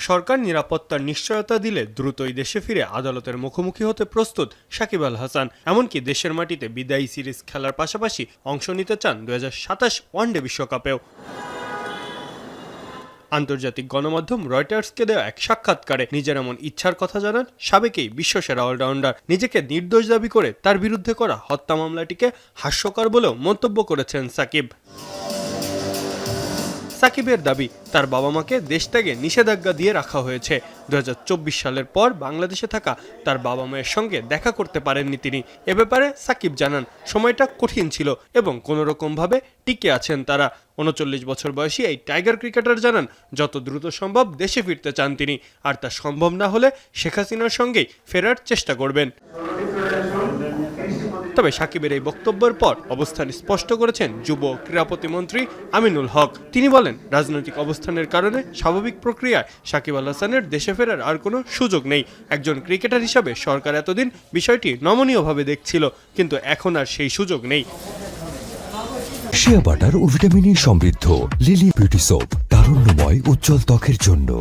সরকার নিরাপত্তার নিশ্চয়তা দিলে দ্রুতই দেশে ফিরে আদালতের মুখোমুখি হতে প্রস্তুত সাকিব আল হাসান। এমনকি দেশের মাটিতে বিদায়ী সিরিজ খেলার পাশাপাশি অংশ নিতে চান 2027 ওয়ানডে বিশ্বকাপেও। আন্তর্জাতিক গণমাধ্যম রয়টার্সকে দেওয়া এক সাক্ষাৎকারে নিজের এমন ইচ্ছার কথা জানান সাবেক এই বিশ্বসেরা অলরাউন্ডার। নিজেকে নির্দোষ দাবি করে তার বিরুদ্ধে করা হত্যা মামলাটিকে হাস্যকর বলেও মন্তব্য করেছেন সাকিব। সাকিবের দাবি, তার বাবা মাকে দেশ ত্যাগে নিষেধাজ্ঞা দিয়ে রাখা হয়েছে। 2024 সালের পর বাংলাদেশে থাকা তার বাবা মায়ের সঙ্গে দেখা করতে পারেননি তিনি। এ ব্যাপারে সাকিব জানান, সময়টা কঠিন ছিল এবং কোনোরকমভাবে টিকে আছেন তারা। 39 বছর বয়সী এই টাইগার ক্রিকেটার জানান, যত দ্রুত সম্ভব দেশে ফিরতে চান তিনি, আর তা সম্ভব না হলে শেখ হাসিনার সঙ্গেই ফেরার চেষ্টা করবেন। তবে সাকিবের এই বক্তব্যের পর অবস্থান স্পষ্ট করেছেন যুব ক্রীড়া প্রতিমন্ত্রী আমিনুল হক। তিনি বলেন, রাজনৈতিক অবস্থানের কারণে স্বাভাবিক প্রক্রিয়ায় সাকিব আল হাসানের দেশে ফেরার আর কোনো সুযোগ নেই। একজন ক্রিকেটার হিসাবে সরকার এতদিন বিষয়টি নমনীয়ভাবে দেখছিল, কিন্তু এখন আর সেই সুযোগ নেই। শিয়া বাটার ও ভিটামিন ই সমৃদ্ধ লিলি বিউটি সোপ, তারুণ্যময় উজ্জ্বল ত্বকের জন্য।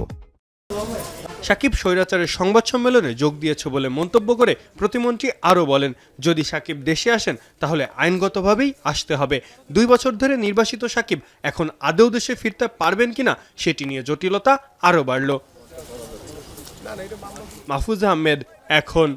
সাকিব স্বৈরাচারের সংবাদ সম্মেলনে যোগ দিয়েছে বলে মন্তব্য করে প্রতিমন্ত্রী আরও বলেন, যদি সাকিব দেশে আসেন তাহলে আইনগতভাবেই আসতে হবে। 2 বছর ধরে নির্বাসিত সাকিব এখন আদৌ দেশে ফিরতে পারবেন কিনা সেটি নিয়ে জটিলতা আরও বাড়ল। মাহফুজ আহমেদ, এখন।